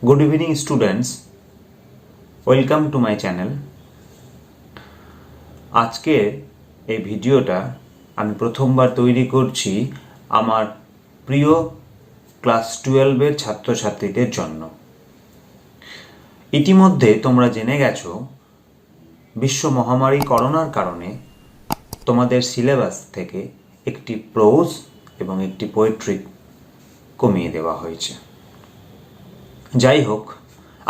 Good evening students, welcome to my channel. আজকে এই ভিডিওটা আমি প্রথমবার তৈরি করছি আমার প্রিয় ক্লাস 12 এর ছাত্রছাত্রীদের জন্য। ইতিমধ্যে তোমরা জেনে গেছো বিশ্ব মহামারী করোনার কারণে তোমাদের সিলেবাস থেকে একটি প্রোজ এবং একটি পোয়েট্রি কমিয়ে দেওয়া হয়েছে। যাই হোক,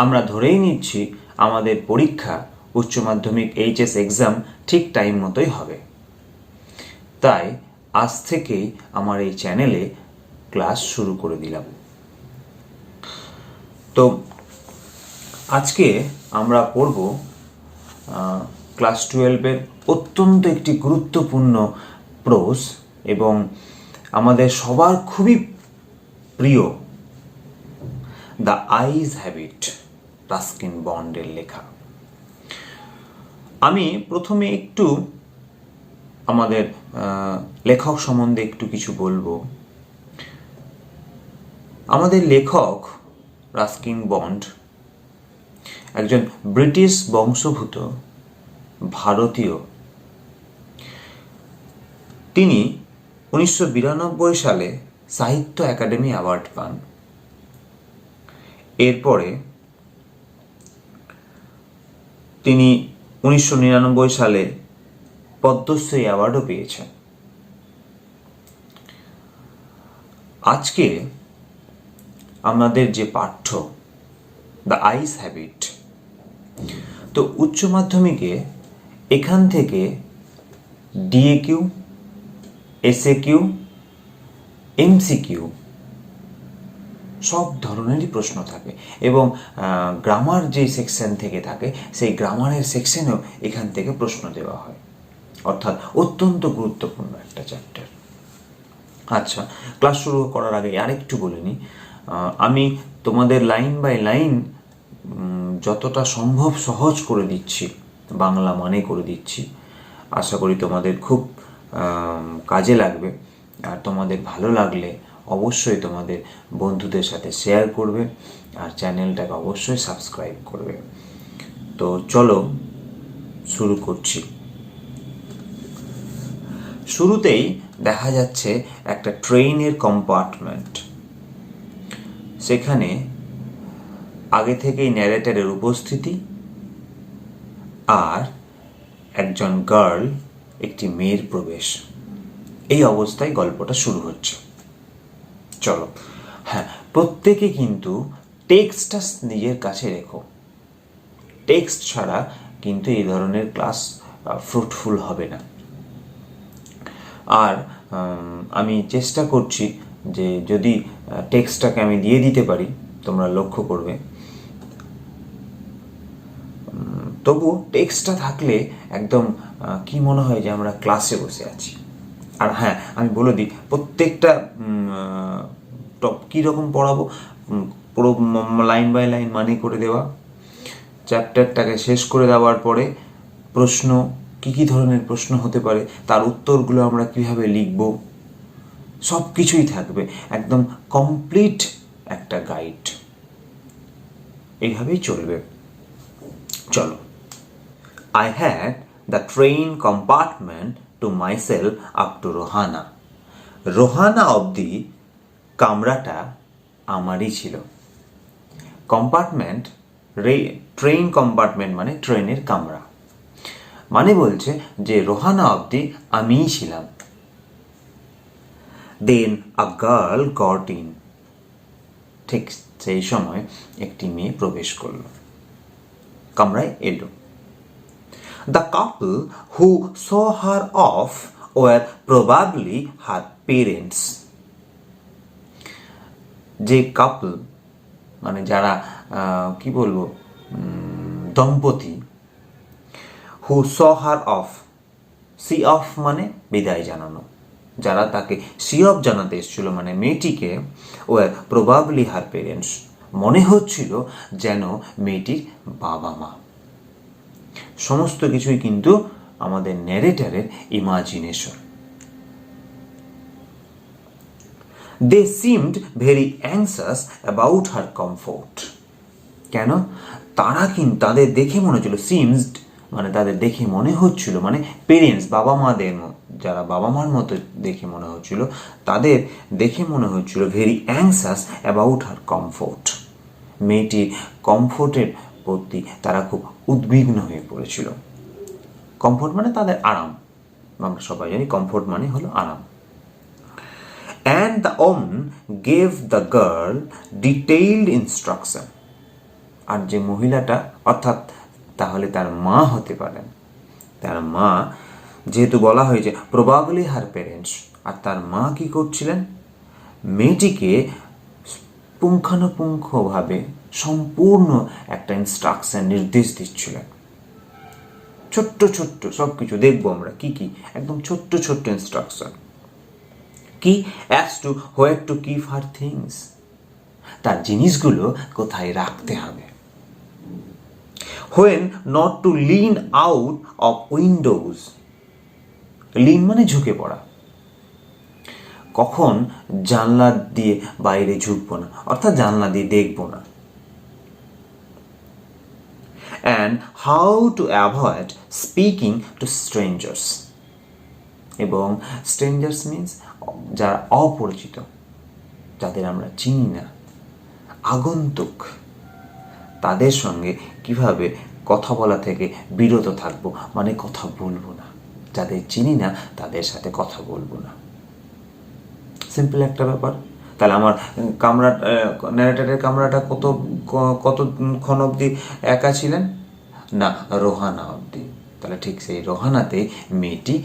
আমরা ধরেই নিচ্ছি আমাদের পরীক্ষা উচ্চ মাধ্যমিক এইচএস এক্সাম ঠিক টাইম মতোই হবে। তাই আজ থেকেই আমার এই চ্যানেলে ক্লাস শুরু করে দিলাম। তো আজকে আমরা পড়ব ক্লাস 12 এর অত্যন্ত একটি গুরুত্বপূর্ণ প্রোজ এবং আমাদের সবার খুবই প্রিয় দ্য আইজ হ্যাবিট, রাস্কিন বন্ডের লেখা। আমি প্রথমে একটু আমাদের লেখক সম্বন্ধে একটু কিছু বলবো। আমাদের লেখক রাস্কিন বন্ড একজন ব্রিটিশ বংশোদ্ভূত ভারতীয়। তিনি 1992 সালে সাহিত্য একাডেমি অ্যাওয়ার্ড পান। এরপরে তিনি 1999 সালে পদ্মশ্রী অ্যাওয়ার্ডও পেয়েছেন। আজকে আমাদের যে পাঠ্য দ্য আইজ হ্যাবিট, তো উচ্চ মাধ্যমিকে এখান থেকে ডিএকিউ, এসএকিউ, এমসিকিউ সব ধরনেরই প্রশ্ন থাকে এবং গ্রামার যে সেকশন থেকে থাকে সেই গ্রামারের সেকশনেও এখান থেকে প্রশ্ন দেওয়া হয়, অর্থাৎ অত্যন্ত গুরুত্বপূর্ণ একটা চ্যাপ্টার। আচ্ছা, ক্লাস শুরু করার আগে আরেকটু বলে নিই, আমি তোমাদের লাইন বাই লাইন যতটা সম্ভব সহজ করে দিচ্ছি, বাংলা মানে করে দিচ্ছি। আশা করি তোমাদের খুব কাজে লাগবে, আর তোমাদের ভালো লাগলে অবশ্যই তোমাদের বন্ধুদের সাথে শেয়ার করবে আর চ্যানেলটাকে অবশ্যই সাবস্ক্রাইব করবে। তো চলো শুরু করছি। শুরুতেই দেখা যাচ্ছে একটা ট্রেনের কম্পার্টমেন্ট। সেখানে আগে থেকেই ন্যারেটরের উপস্থিতি আর একজন গার্ল, একটি মেয়ের প্রবেশ। এই অবস্থায় গল্পটা শুরু হচ্ছে। চলো, হ্যাঁ, প্রত্যেকে কিন্তু টেক্সটটা নিজের কাছে রেখো। টেক্সট ছাড়া কিন্তু এই ধরনের ক্লাস ফ্রুটফুল হবে না। আর আমি চেষ্টা করছি যে যদি টেক্সটটাকে আমি দিয়ে দিতে পারি, তোমরা লক্ষ্য করবে, তবু টেক্সটটা থাকলে একদম কি মনে হয় যে আমরা ক্লাসে বসে আছি। আর হ্যাঁ, আমি বলে দিই, প্রত্যেকটা কীরকম পড়াবো, পুরো লাইন বাই লাইন মানে করে দেওয়া, চ্যাপ্টারটাকে শেষ করে দেওয়ার পরে প্রশ্ন, কী ধরনের প্রশ্ন হতে পারে, তার উত্তরগুলো আমরা কীভাবে লিখব, সব কিছুই থাকবে, একদম কমপ্লিট একটা গাইড। এইভাবেই চলবে। চলো। I had the train compartment to myself up to Rohana. Rohana অবধি কামরাটা আমারই ছিল। কম্পার্টমেন্ট, ট্রেন কম্পার্টমেন্ট মানে ট্রেনের কামরা, মানে বলছে যে রোহানা অবধি আমিই ছিলাম। Then a girl got in। ঠিক সেই সময় একটি মেয়ে প্রবেশ করলো, কামরায় এলো। The couple who saw her off were probably her parents। যে কাপল মানে যারা কি বলবো, দম্পতি, who saw her off, see off মানে বিদায় জানানো, যারা তাকে see off জানাতে এসেছিল মানে মেয়েটিকে, were probably her parents, মনে হচ্ছিল যেন মেয়েটির বাবা মা। সমস্ত কিছুই কিন্তু আমাদের ন্যারেটরের imagination. They seemed very anxious about her comfort। কেন? তারা কিন্তু তাদের দেখে মনে হচ্ছিল, সিমসড মানে তাদের দেখে মনে হচ্ছিল, মানে পেরেন্টস বাবা মাদের যারা বাবা মার মতো দেখে মনে হচ্ছিল, তাদের দেখে মনে হচ্ছিল very anxious about her comfort. মেয়েটির কমফোর্টের প্রতি তারা খুব উদ্বিগ্ন হয়ে পড়েছিল। কমফোর্ট মানে তাদের আরাম, আমরা সবাই জানি কমফোর্ট মানে হলো আরাম। And the woman gave the girl detailed instruction. আর যে মহিলাটা, অর্থাৎ তাহলে তার মা হতে পারেন, তার মা যেহেতু বলা হয়েছে প্রবাবলি হার প্যারেন্টস, আর তার মা কি করছিলেন? মেয়েটিকে পুঙ্খানুপুঙ্খভাবে সম্পূর্ণ একটা ইনস্ট্রাকশন, নির্দেশ দিচ্ছিলেন। ছোট্ট ছোট্ট সব কিছু দেখবো আমরা কি কি, একদম ছোট্ট ছোট্ট ইনস্ট্রাকশন। কি? As to where to keep her things, তার জিনিসগুলো কোথায় রাখতে হবে। When not to lean out of windows, lean মানে ঝুঁকে পড়া, কখন জানলা দিয়ে বাইরে ঝুঁকবো না, অর্থাৎ জানলা দিয়ে দেখবো না। And how to avoid speaking two strangers, এবং স্ট্রেঞ্জার্স মিনস যারা অপরিচিত, যাদের আমরা চিনি না, আগন্তুক, তাদের সঙ্গে কিভাবে কথা বলা থেকে বিরত থাকবো, মানে কথা বলবো না, যাদের চিনি না তাদের সাথে কথা বলবো না। সিম্পল একটা ব্যাপার। তাহলে আমার ন্যারেটরের কামরাটা কতক্ষণ অবধি একা ছিলেন? না, রোহানা অবধি। তাহলে ঠিক সেই রোহানাতেই মেয়েটি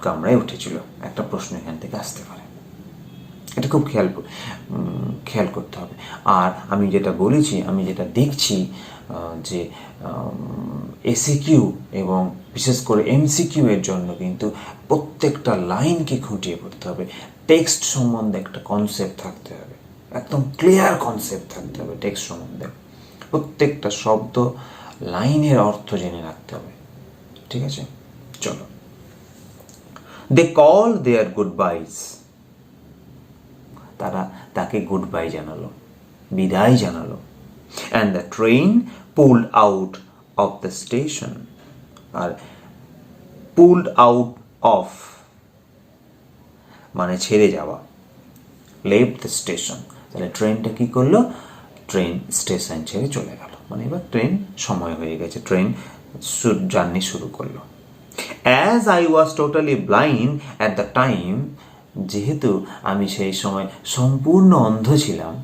কামরায় উঠেছিল। একটা প্রশ্ন এখান থেকে আসতে পারে, এটা খুব খেয়াল করতে হবে। আর আমি যেটা বলেছি, আমি যেটা দেখছি যে এসিকিউ এবং বিশেষ করে এমসিকিউ এর জন্য কিন্তু প্রত্যেকটা লাইনকে খুঁটিয়ে পড়তে হবে। টেক্সট সম্বন্ধে একটা কনসেপ্ট থাকতে হবে, একদম ক্লিয়ার কনসেপ্ট থাকতে হবে টেক্সট সম্বন্ধে। প্রত্যেকটা শব্দ, লাইনের অর্থ জেনে রাখতে হবে। ঠিক আছে, চলো। দে কল দেয়ার গুড বাইজ, তারা তাকে গুড বাই জানালো, বিদায় জানালো। And the train pulled out of the station, আর পুলড আউট অফ মানে ছেড়ে যাওয়া, লেফট দ্য স্টেশন, তাহলে ট্রেনটা কি করলো? ট্রেন স্টেশন ছেড়ে চলে গেল, মানে এবার ট্রেন সময় হয়ে গেছে, ট্রেন জার্নি শুরু করলো। As I was totally blind at the time, যেহেতু আমি সেই সময় সম্পূর্ণ অন্ধ ছিলাম,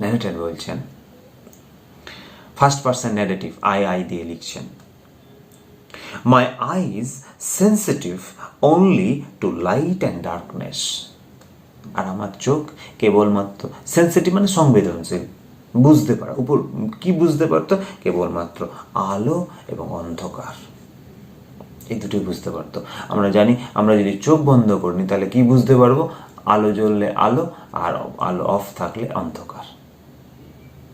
ন্যারেটর বলছেন, ফার্স্ট পারসন নেগেটিভ আই দিয়ে লিখছেন। My eyes sensitive only to light and darkness, আর আমার চোখ কেবলমাত্র, সেন্সিটিভ মানে সংবেদনশীল, বুঝতে পারা, উপর কি বুঝতে পারতো? কেবলমাত্র আলো এবং অন্ধকার, এই দুটোই বুঝতে পারতো। আমরা জানি আমরা যদি চোখ বন্ধ করিনি তাহলে কি বুঝতে পারবো? আলো জ্বললে আলো, আর আলো অফ থাকলে অন্ধকার।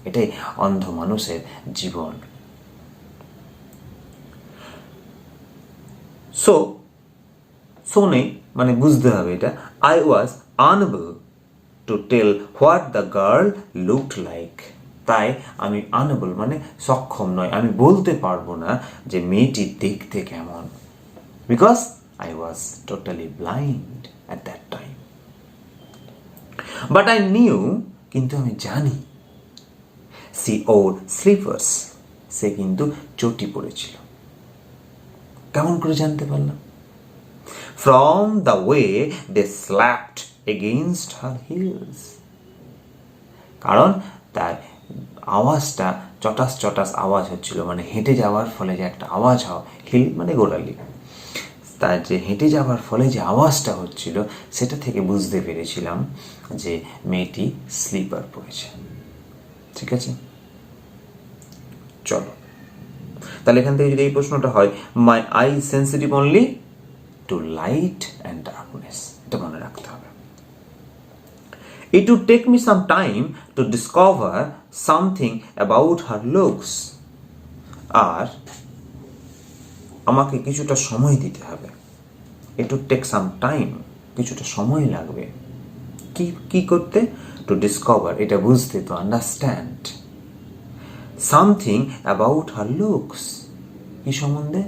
এটাই অন্ধ মানুষের জীবন। সো নেই মানে বুঝতে হবে এটা। I was unable to tell what the girl looked like, তাই আমি আনএবল মানে সক্ষম নয়, আমি বলতে পারবো না যে মেয়েটি দেখতে কেমন, because I was totally blind at that time. But I knew, কিন্তু আমি জানি, she wore slippers, সে কিন্তু চটি পরেছিল। কেমন করে জানতে পারলাম? From the way they slapped against her heels, কারণ তার আওয়াজটা চটাস চটাস আওয়াজ হচ্ছিল, মানে হেঁটে যাওয়ার ফলে যে একটা আওয়াজ হয়, হিল মানে গোড়ালি, তার যে হেঁটে যাওয়ার ফলে যে আওয়াজটা হচ্ছিল সেটা থেকে বুঝতে পেরেছিলাম যে মেয়েটি স্লিপার পরেছে। ঠিক আছে, চলো তাহলে এখান থেকে যদি এই প্রশ্নটা হয়, my eye sensitive only to light and darkness, এটা মনে রাখতে হবে। It would take me some time to discover something about her looks, আর আমাকে কিছুটা সময় দিতে হবে। It would take some time, কিছুটা সময় লাগবে কি করতে? To discover, এটা বুঝতে, to understand something about her looks. কি সম্বন্ধে?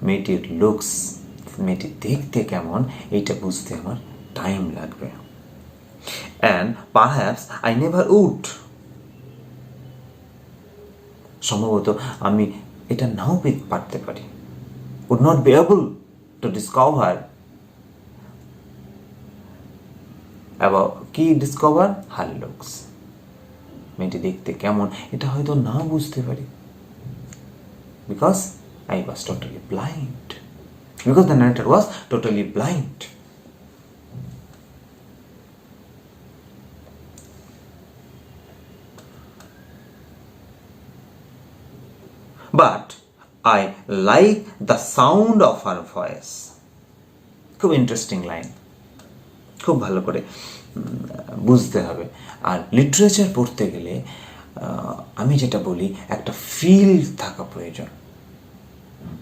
মেয়েটির লুকস, মেয়েটি দেখতে কেমন এইটা বুঝতে আমার টাইম লাগবে। And perhaps I never would. সম্ভবত আমি এটা নাও পারতে পারি। would not be able to discover about কি discover her looks। মেয়েটি দেখতে কেমন এটা হয়তো নাও বুঝতে পারি, because I was totally blind, because the narrator was totally blind. But I like the sound of her voice. খুব ইন্টারেস্টিং লাইন, খুব ভালো করে বুঝতে হবে। আর লিটারেচার পড়তে গেলে আমি যেটা বলি, একটা ফিল থাকা প্রয়োজন।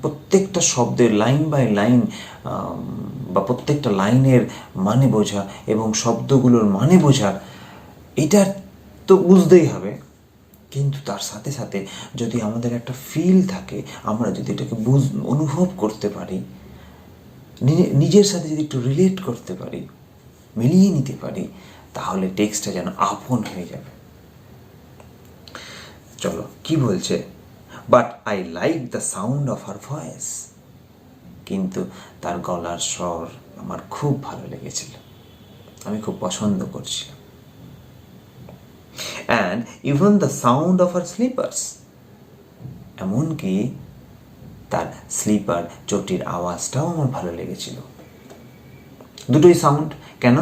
প্রত্যেকটা শব্দের লাইন বাই লাইন বা প্রত্যেকটা লাইনের মানে বোঝা এবং শব্দগুলোর মানে বোঝা, এটা তো বুঝতেই হবে। কিন্তু তার সাথে সাথে যদি আমাদের একটা ফিল থাকে, আমরা যদি এটাকে অনুভব করতে পারি, নিজের সাথে যদি একটু রিলেট করতে পারি, মিলিয়ে নিতে পারি, তাহলে টেক্সটটা যেন আপন হয়ে যাবে। চলো কি বলছে, but I like the sound of her voice. কিন্তু তার গলার স্বর আমার খুব ভালো লেগেছিল, আমি খুব পছন্দ করছিলাম। And even the sound of her sleepers. এমনকি তার স্লিপার চটির আওয়াজটাও আমার ভালো লেগেছিল। দুটোই সাউন্ড। কেন?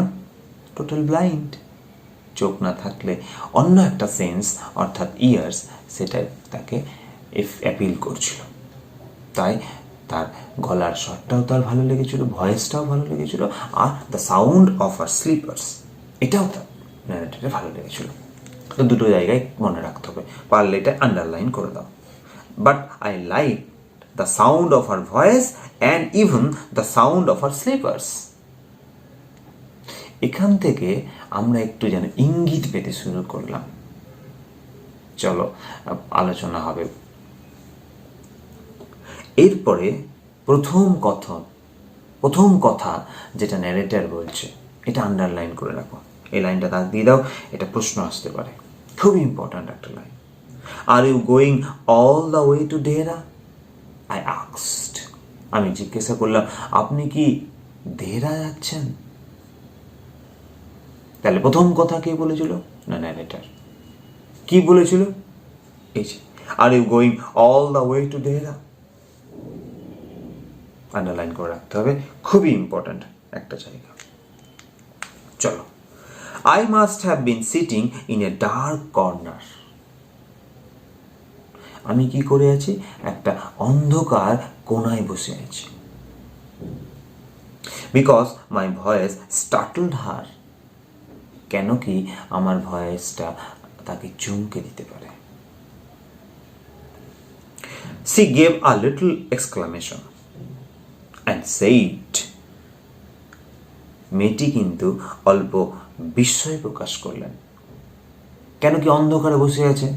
টোটাল ব্লাইন্ড, চোখ না থাকলে অন্য একটা সেন্স অর্থাৎ ইয়ার্স, সেটা তাকে অ্যাপিল করছিল। তাই তার গলার স্বরটাও তার ভালো লেগেছিল, ভয়েসটাও ভালো লেগেছিল, আর the sound of her slippers এটাও তার ন্যারেটরে ভালো লেগেছিল। তো দুটো জায়গায় মনে রাখতে হবে, পারলে এটা আন্ডারলাইন করে দাও। But I like the sound of her voice and even the sound of her slippers. এখান থেকে আমরা একটু যেন ইঙ্গিত পেতে শুরু করলাম। চলো আলোচনা হবে। এরপরে প্রথম কথা যেটা ন্যারেটর বলছে, এটা আন্ডারলাইন করে রাখো। এই লাইনটা দাগ দিয়ে দাও, এটা প্রশ্ন আসতে পারে, খুব ইম্পর্ট্যান্ট একটা line. Are you going all the way to Dera? I asked. আমি জিজ্ঞাসা করলাম, আপনি কি দেহরা যাচ্ছেন? তাহলে প্রথম কথা কে বলেছিল? না, ন্যারেটর। কি বলেছিল? এই যে, are you going all the way to Dera. Underline করে রাখতে হবে, খুবই ইম্পর্ট্যান্ট একটা জায়গা। চলো, I must have been sitting in a dark corner. আমি কি করে আছি? একটা অন্ধকার কোণায় বসে আছি। Because my voice startled her. কেন কি আমার ভয়েসটা তাকে চমকে দিতে পারে। She gave a little exclamation and said. মেয়েটি কিন্তু অল্প বিস্ময় প্রকাশ করলেন। কেন কি অন্ধকারে বসে আছে,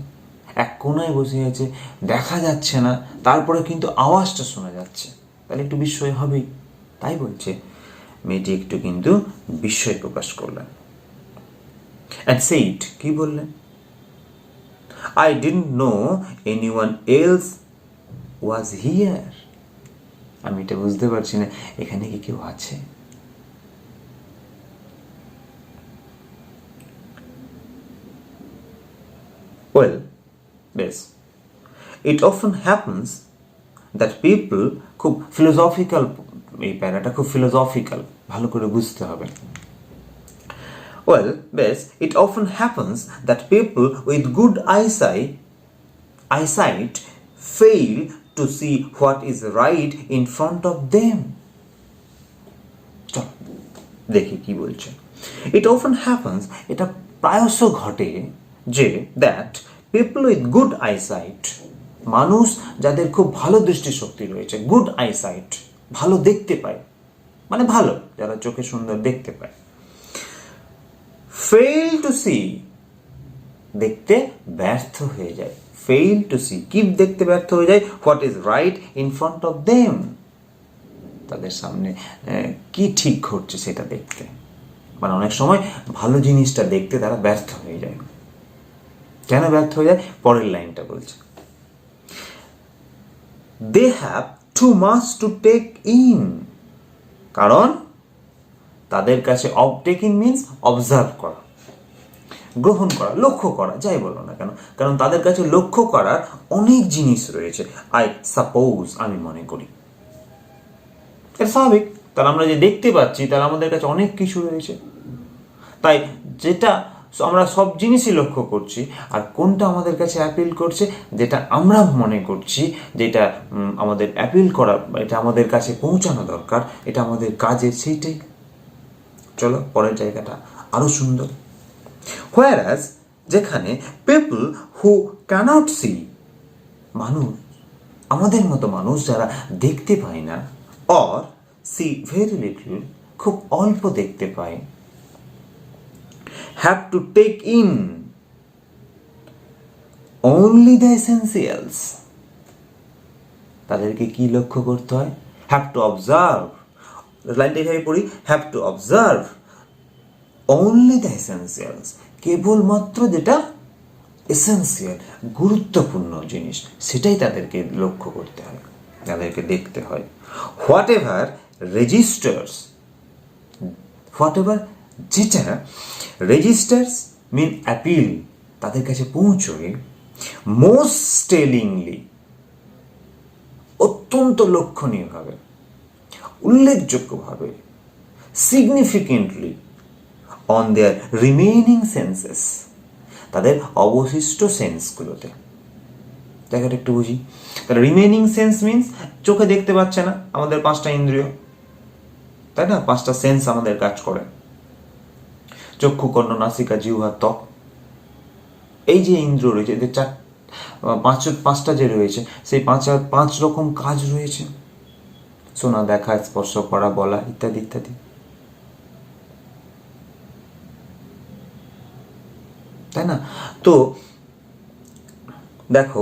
এক কোণায় বসে আছে, দেখা যাচ্ছে না, তারপরে কিন্তু আওয়াজটা শোনা যাচ্ছে, তাহলে একটু বিস্ময় হবেই। তাই বলছে মেয়েটি একটু কিন্তু বিস্ময় প্রকাশ করলেন। And said, কি বললেন? I didn't know anyone else was here. আমি এটা বুঝতে পারছি না, এখানে কি কেউ আছে? Well, yes. It often happens that people, খুব ফিলোসফিক্যাল, এই প্যারাটা খুব ফিলোসফিক্যাল, ভালো করে বুঝতে হবে। Well, yes, it often happens that people with good eyesight fail to see what is right in front of them. চল দেখি কি বলছে। It often happens, এটা প্রায়শ ঘটে যে that people with good eyesight, মানুষ যাদের খুব ভালো দৃষ্টিশক্তি রয়েছে, গুড আইসাইট, ভালো দেখতে পায়, মানে ভালো, যারা চোখে সুন্দর দেখতে পায়, ফেল টু সি, দেখতে ব্যর্থ হয়ে যায়। fail to see, দেখতে ব্যর্থ হয়ে যায় what is right in front of them, তাদের সামনে কি ঠিক ঘটছে সেটা দেখতে। মানে অনেক সময় ভালো জিনিসটা দেখতে তারা ব্যর্থ হয়ে যায়। কেন ব্যর্থ হয়ে যায়? পরের লাইনটা বলছে, they have too much to take in, কারণ তাদের কাছে take in means observe করা, গ্রহণ করা, লক্ষ্য করা, যাই বলো না কেন, কারণ তাদের কাছে লক্ষ্য করার অনেক জিনিস রয়েছে। আই সাপোজ, আমি মনে করি, এটা স্বাভাবিক, তাহলে আমরা যে দেখতে পাচ্ছি তাহলে আমাদের কাছে অনেক কিছু রয়েছে। তাই যেটা আমরা সব জিনিসই লক্ষ্য করছি, আর কোনটা আমাদের কাছে অ্যাপিল করছে, যেটা আমরা মনে করছি, যেটা আমাদের অ্যাপিল করা, এটা আমাদের কাছে পৌঁছানো দরকার, এটা আমাদের কাজে, সেইটাই। চলো পরের জায়গাটা আরো সুন্দর। Whereas যেখানে people who cannot see, মানুষ, আমাদের মতো মানুষ যারা দেখতে পায় না, or see very little, খুব অল্প দেখতে পায়, have to take in only the essentials, তাদেরকে কি লক্ষ্য করতে হয়? have to observe, লাইনটা এইভাবে পড়ি, have to observe only the essentials, কেবলমাত্র যেটা এসেন্সিয়াল, গুরুত্বপূর্ণ জিনিস, সেটাই তাদেরকে লক্ষ্য করতে হয়, তাদেরকে দেখতে হয়। হোয়াটএভার রেজিস্টার্স, হোয়াটএভার যেটা রেজিস্টার্স মিন অ্যাপিল, তাদের কাছে পৌঁছয়, মোস্ট টেলিংলি, অত্যন্ত লক্ষণীয়ভাবে, উল্লেখযোগ্যভাবে, significantly, on their remaining senses, তাদের অবশিষ্ট সেন্সগুলোতে। জায়গাটা একটু বুঝি। তাহলে রিমেইনিং সেন্স মিনস চোখে দেখতে পাচ্ছে না, আমাদের 5টা ইন্দ্রিয়, তাই না? 5টা সেন্স আমাদের কাজ করে, চক্ষু, কর্ণ, নাসিকা, জিহ্বা, ত্বক, এই যে ইন্দ্রিয় রয়েছে, এদের 5টা যে রয়েছে, সেই 5 রকম কাজ রয়েছে, শোনা, দেখা, স্পর্শ করা, বলা, ইত্যাদি ইত্যাদি। তাই না? তো দেখো,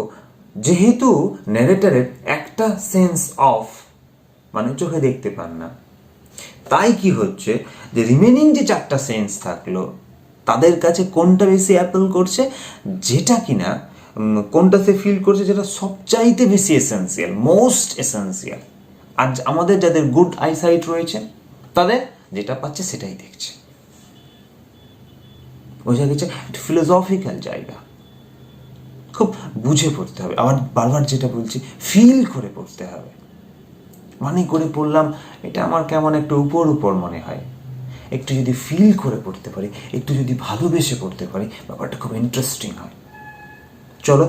যেহেতু ন্যারেটরের একটা সেন্স অফ, মানে চোখে দেখতে পান না, তাই কি হচ্ছে যে রিমেনিং যে 4টা সেন্স থাকলো, তাদের কাছে কোনটা বেশি অ্যাপেল করছে, যেটা কিনা কোনটা সে ফিল করছে, যেটা সবচাইতে বেশি এসেন্সিয়াল, মোস্ট এসেন্সিয়াল। আর আমাদের যাদের গুড আইসাইট রয়েছে, তাদের যেটা পাচ্ছে সেটাই দেখছে। বোঝা গেছে? ফিলোসফিক্যাল জায়গা, খুব বুঝে পড়তে হবে। আবার বারবার যেটা বলছি, ফিল করে পড়তে হবে। মানে করে পড়লাম, এটা আমার কেমন একটু উপর মনে হয়। একটু যদি ফিল করে পড়তে পারি, একটু যদি ভালোবেসে পড়তে পারি, ব্যাপারটা খুব ইন্টারেস্টিং হয়। চলো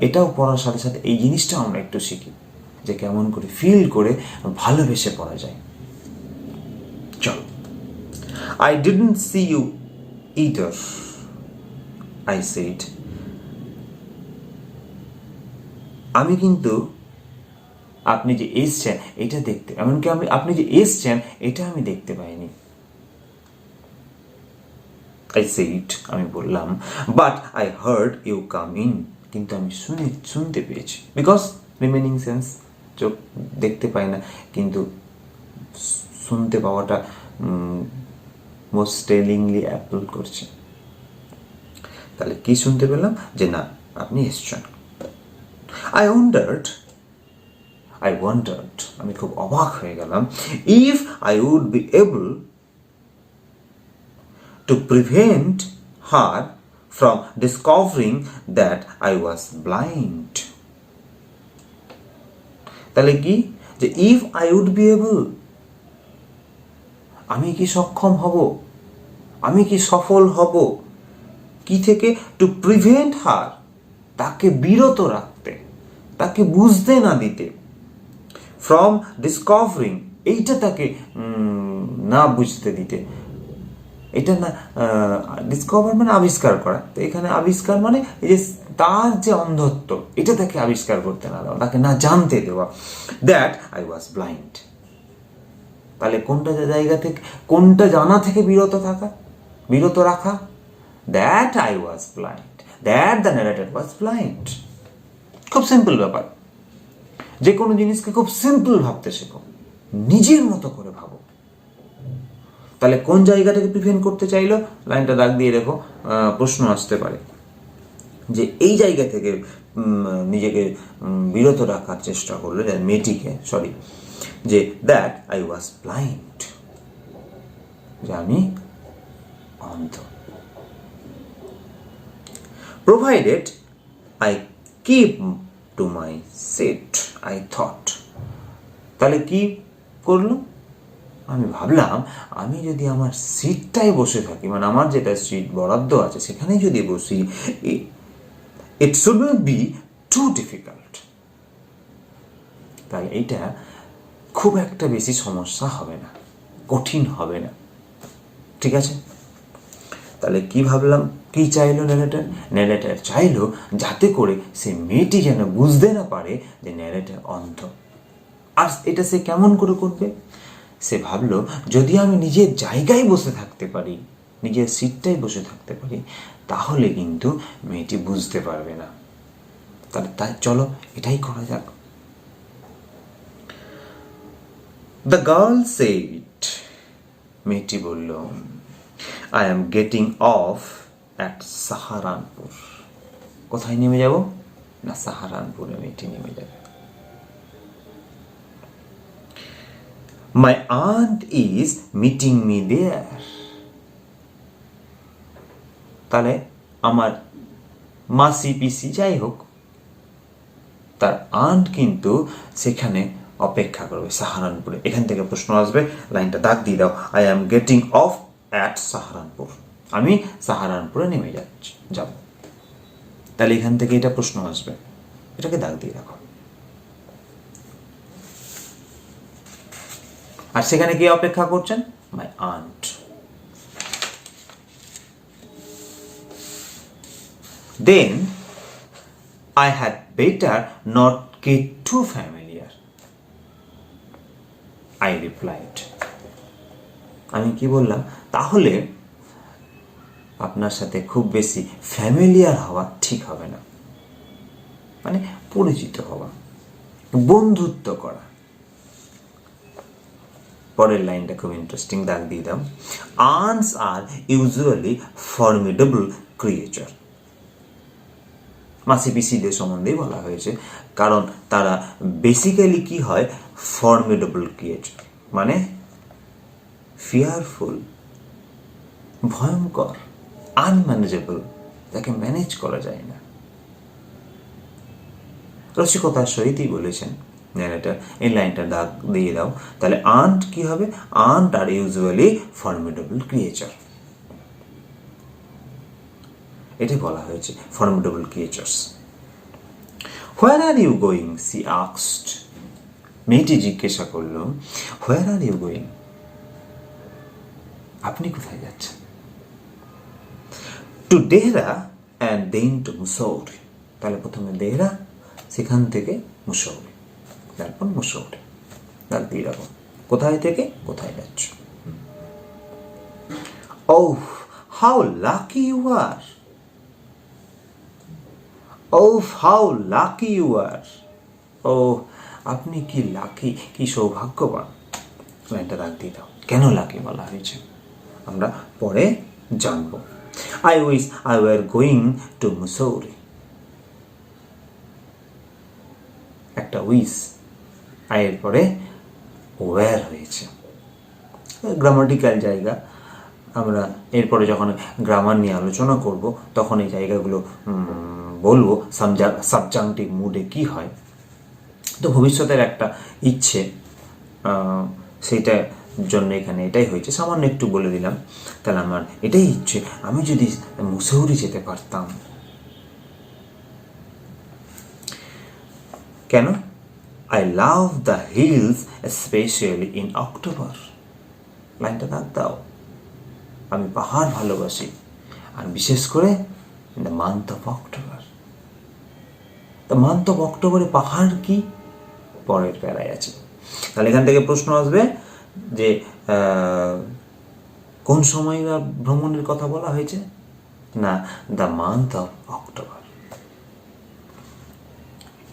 এটাও পড়ার সাথে সাথে এই জিনিসটাও আমরা একটু শিখি, যে কেমন করে ফিল করে ভালোবেসে পড়া যায়। চলো, I didn't see you either, I said. আমি কিন্তু আপনি যে এসছেন এটা দেখতে, এমনকি আপনি যে এসছেন এটা আমি দেখতে পাইনি। I said, আমি বললাম, but I heard you come in, কিন্তু আমি শুনতে পেয়েছি। বিকজ রিমেনিং সেন্স, চোখ দেখতে পাই না, কিন্তু শুনতে পাওয়াটা মোস্ট টেলিংলি অ্যাপল করছে। তাহলে কি শুনতে পেলাম? যে না, আপনি এসছেন। I wondered, আমি খুব অবাক হয়ে গেলাম, if I would be able to prevent her from discovering that I was blind. তাহলে কি, যে if I would be able, আমি কি সক্ষম হব, আমি কি সফল হব, কি থেকে? টু প্রিভেন্ট হার, তাকে বিরত রাখতে, তাকে বুঝতে না দিতে, ফ্রম ডিসকভারিং, এইটা তাকে না বুঝতে দিতে। এটা না, ডিসকভার মানে আবিষ্কার করা, তো এখানে আবিষ্কার মানে এই যে তার যে অন্ধত্ব, এটা তাকে আবিষ্কার করতে না দেওয়া, তাকে না জানতে দেওয়া। দ্যাট আই ওয়াজ ব্লাইন্ড, তাহলে কোনটা জায়গা থেকে, কোনটা জানা থেকে বিরত রাখা? That I was blind, that the narrator was blind. খুব সিম্পল ব্যাপার। যে কোনো জিনিসকে খুব সিম্পল ভাবতে শেখো, নিজের মতো করে ভাবো। তাহলে কোন জায়গাটাকে প্রিভেন্ট করতে চাইলো, লাইনটা দাগ দিয়ে দেখো, প্রশ্ন আসতে পারে যে এই জায়গা থেকে নিজেকে বিরত রাখার চেষ্টা করলো, মেয়েটিকে, যে দ্যাট আই ওয়াজ ব্লাইন্ড, যে আমি অন্ধ। Provided I keep to my seat I thought, তাহলে কি করলো, আমি ভাবলাম আমি যদি আমার সিটটায় বসে থাকি, মানে আমার যেটা সিট বরাদ্দ আছে সেখানেই যদি বসি, it should not be too difficult, তাহলে এইটা খুব একটা বেশি সমস্যা হবে না, কঠিন হবে না। ঠিক আছে, তাহলে কি ভাবলাম, কি চাইলো ন্যারেটর? ন্যারেটর চাইলো যাতে করে সে মেয়েটি যেন বুঝতে না পারে যে ন্যারেটর অন্ধ। আর এটা সে কেমন করে করবে? সে ভাবলো যদি আমি নিজের জায়গায় বসে থাকতে পারি, নিজের সিটটাই বসে থাকতে পারি, তাহলে কিন্তু মেয়েটি বুঝতে পারবে না। তাহলে তাই চলো এটাই করা যাক। দ্য গার্ল সেড, মেয়েটি বলল, I am getting off at Saharanpur. কোথায় নেমে যাব না, সাহারানপুরে মেয়েটি নেমে যাবে। My aunt is meeting me there, তাহলে আমার মাসি পিসি যাই হোক, তার আন্ট কিন্তু সেখানে অপেক্ষা করবে সাহারানপুরে। এখান থেকে প্রশ্ন আসবে, লাইনটা দাগ দিয়ে দাও, I am getting off at Saharanpur, আমি সাহারানপুরে নেমে যাব। তাহলে এখান থেকে এটা প্রশ্ন আসবে, এটাকে দাগ দিয়ে রাখো। আর সেখানে কে অপেক্ষা করছেন? My aunt. Then I had better not get too familiar, I replied. আমি কি বললাম, তাহলে আপনার সাথে খুব বেশি ফ্যামিলিয়ার হওয়া ঠিক হবে না, মানে পরিচিত হওয়া, বন্ধুত্ব করা। পরের লাইনটা খুব ইন্টারেস্টিং, দাগ দিয়ে দাও, আন্টস আর ইউজুয়ালি ফর্মিডেবল ক্রিয়েচার। মাসি পিসিদের সম্বন্ধেই বলা হয়েছে, কারণ তারা বেসিক্যালি কি হয়, ফর্মিডেবল ক্রিয়েচার, মানে ফিয়ারফুল, ভয়ঙ্কর, আনম্যানেজেবল, যাকে ম্যানেজ করা যায় না। রসিকতার সহিতই বলেছেন ন্যারেটর, এই লাইনটা দাগ দিয়ে দাও। তাহলে আন্ট কি হবে, aunt are usually formidable creature, এটি বলা হয়েছে, formidable creatures. Where are you going, she asked, মেয়েটি জিজ্ঞাসা করল, হোয়ার আর ইউ গোয়িং, আপনি কোথায় যাচ্ছেন? To Dehra and then to Mussoorie, তাহলে প্রথমে দেহরা, সেখান থেকে মুসৌরি, তারপর মুসৌরি, দাগ দিয়ে রাখো, কোথায় থেকে কোথায় যাচ্ছ। Oh how lucky you are, Oh, how lucky you are! Oh, আপনি কি লাকি, কি সৌভাগ্যবান। লাইনটা দাগ দিয়ে দাও। কেন লাকি বলা হয়েছে আমরা পরে জানবো। I wish I were going to Missouri. একটা উইস, আয়ের পরে ওয়ার হয়েছে, গ্রামাটিক্যাল জায়গা। আমরা এরপরে যখন গ্রামার নিয়ে আলোচনা করব তখন এই জায়গাগুলো বলবো সাবজাংটিভ মুডে কি হয়। তো ভবিষ্যতের একটা ইচ্ছে, সেইটার জন্য এখানে এটাই হয়েছে, সামান্য একটু বলে দিলাম। তাহলে আমার এটাই ইচ্ছে, আমি যদি মুসৌরি যেতে পারতাম। কেন? I love the hills specially in October. লাইনটা দাগ দাও, আমি পাহাড় ভালোবাসি, আর বিশেষ করে in the month of October. The month of অক্টোবরে পাহাড় কি, পরের প্যারায় আছে। তাহলে এখান থেকে প্রশ্ন আসবে যে কোন সময় ভ্রমণের কথা বলা হয়েছে, না the month of October.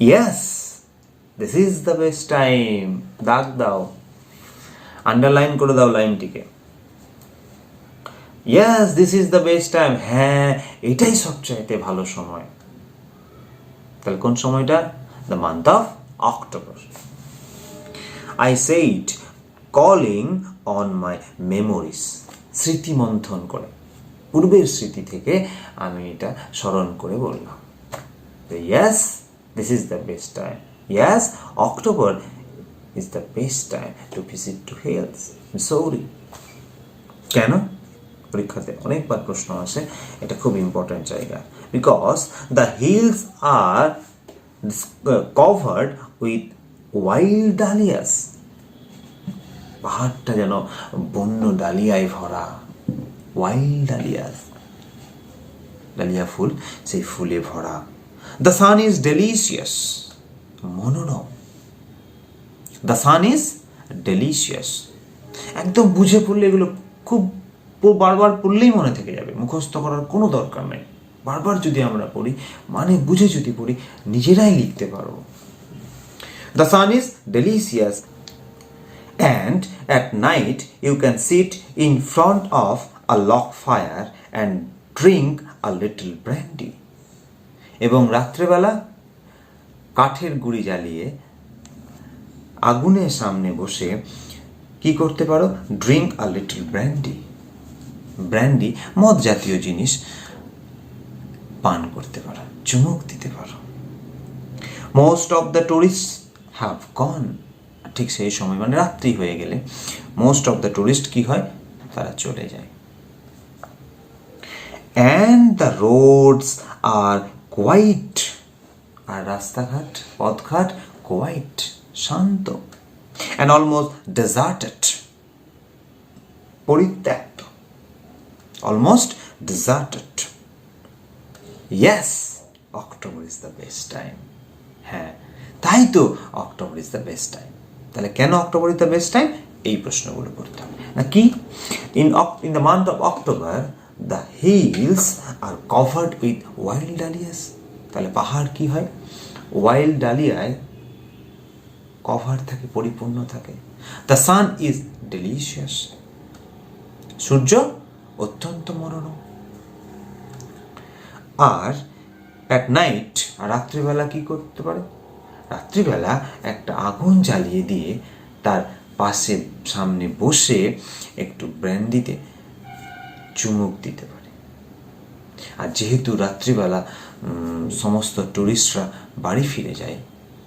Yes, this is the best time. দাগ দাও, আন্ডারলাইন করে দাও লাইনটিকে। Yes, this is the best time. হ্যাঁ, এটাই সবচাইতে ভালো সময়। তাহলে কোন সময়টা? The month of October. I said calling on my memories. স্মৃতি মন্থন করে, পূর্বের স্মৃতি থেকে আমি এটা স্মরণ করে বললাম। Yes, this is the best time. Yes, October is the best time to visit to hills, Mussoorie. কেন? পরীক্ষাতে অনেকবার প্রশ্ন আসে, এটা খুব ইম্পর্টেন্ট জায়গা। Because the hills are covered with wild dahlias. পাহাড়টা যেন বন্য ডালিয়ায় ভরা। ওয়াইল্ড ডালিয়াস, ডালিয়া ফুল, সেই ফুলে ভরা। দ্য সান ইজ ডেলিশিয়াস, মনোরম। The sun is delicious. একদম বুঝে পড়লে এগুলো খুব বারবার পড়লেই মনে থেকে যাবে, মুখস্থ করার কোনো দরকার নেই। বারবার যদি আমরা পড়ি, মানে বুঝে যদি পড়ি, নিজেরাই লিখতে পারবো। The sun is delicious and at night you can sit in front of a log fire and drink a little brandy. এবং রাত্রেবেলা কাঠের গুঁড়ি জ্বালিয়ে আগুনের সামনে বসে কি করতে পারো? Drink a little brandy. Brandy মদ জাতীয় জিনিস পান করতে পারো, চুমুক দিতে পারো। Most of the tourist have gone. ঠিক সেই সময়, মানে রাত্রি হয়ে গেলে মোস্ট অফ দ্য টুরিস্ট কি হয়? তারা চলে যায়। And the roads are quiet. আর রাস্তাঘাট, পথঘাট কোয়াইট, শান্ত। অ্যান্ড অলমোস্ট ডেজার্টেড, পরিত্যক্ত। Almost deserted. Yes, October is the best time. হ্যাঁ, তাই তো, October is the best time. তাহলে কেন October is the best time? এই প্রশ্নগুলো করতে হবে নাকি? In the month of October the hills are covered with wild dahlias. তাহলে পাহাড় কি হয়? ওয়াইল্ড ডালিয়ায় কভার থাকে, পরিপূর্ণ থাকে। The sun is delicious. সূর্য অত্যন্ত মনোরম। আর অ্যাট নাইট, রাত্রিবেলা কি করতে পারে? রাত্রিবেলা একটা আগুন জ্বালিয়ে দিয়ে তার পাশে সামনে বসে একটু ব্র্যান্ডিতে চুমুক দিতে পারে। আর যেহেতু রাত্রিবেলা সমস্ত টুরিস্টরা বাড়ি ফিরে যায়,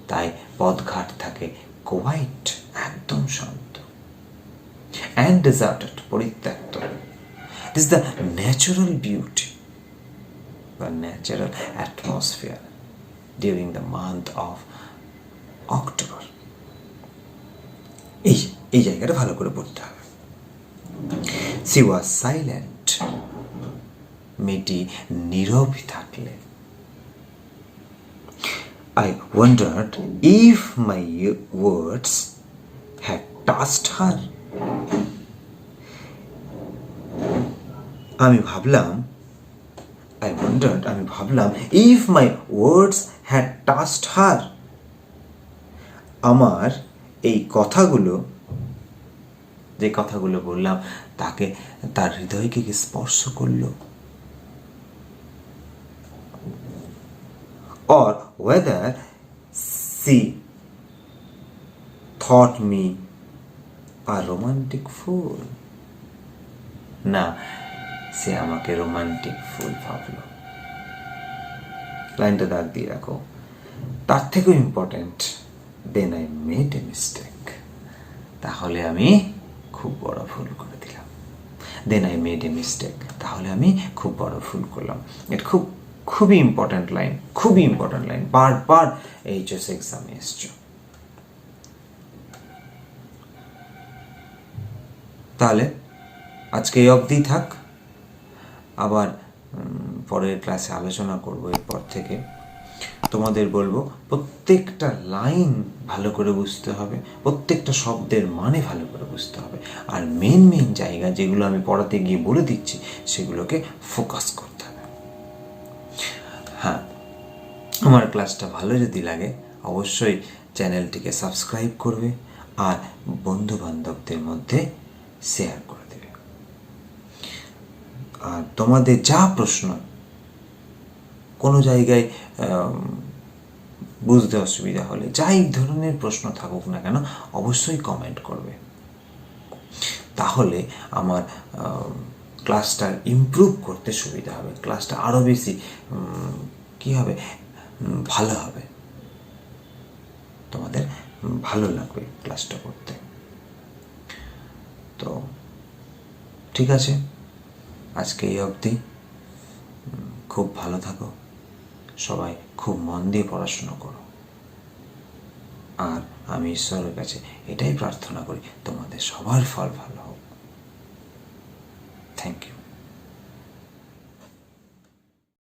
তাই পথঘাট থাকে কোয়াইট, একদম শান্ত। অ্যান্ড ডেজার্টেড, পরিত্যক্ত। This the natural beauty, the natural atmosphere during the month of October. এই জায়গাটা ভালো করে পড়তে হবে। C was silent. মেয়েটি নীরব থাকলে। I wondered if my words had touched her. আমি ভাবলাম if my words had touched her. আমার এই কথাগুলো, যে কথাগুলো বললাম, তাকে, তার হৃদয়কে কি স্পর্শ করলো? Or whether she thought me a romantic fool. না, সে আমাকে রোমান্টিক ফুল ভাবলো। লাইনটা দাগ দিয়ে রাখো। তার থেকেও important, then I made a mistake. তাহলে আমি খুব বড় ভুল করে দিলাম। Then I made a mistake, তাহলে আমি খুব বড় ভুল করলাম। এটা খুবই ইম্পর্টেন্ট লাইন, খুবই ইম্পর্টেন্ট লাইন। বারবার এইচএস এক্সামে এসছো। তাহলে আজকে এই অবধি থাক, আবার পরের ক্লাসে আলোচনা করব। এরপর থেকে তোমাদের বলবো প্রত্যেকটা লাইন ভালো করে বুঝতে হবে, প্রত্যেকটা শব্দের মানে ভালো করে বুঝতে হবে, আর মেন জায়গা যেগুলো আমি পড়াতে গিয়ে বলে দিচ্ছি সেগুলোকে ফোকাস করতে হবে। হ্যাঁ, আমার ক্লাসটা ভালো যদি লাগে অবশ্যই চ্যানেলটিকে সাবস্ক্রাইব করবে আর বন্ধু বান্ধবদের মধ্যে শেয়ার করে দেবে। আর তোমাদের যা প্রশ্ন, কোনো জায়গায় বুঝতে অসুবিধা হলে, যাই ধরনের প্রশ্ন থাকুক না কেন, অবশ্যই কমেন্ট করবে। তাহলে আমার ক্লাসটা ইমপ্রুভ করতে সুবিধা হবে, ক্লাসটা আরও বেশি কী হবে, ভালো হবে, তোমাদের ভালো লাগবে ক্লাসটা করতে। তো ঠিক আছে, আজকে এই অবধি। খুব ভালো থাকো, সবাই খুব মন দিয়ে পড়াশুনো করো। আর আমি ঈশ্বরের কাছে এটাই প্রার্থনা করি তোমাদের সবার ফল ভালো হোক। Thank you.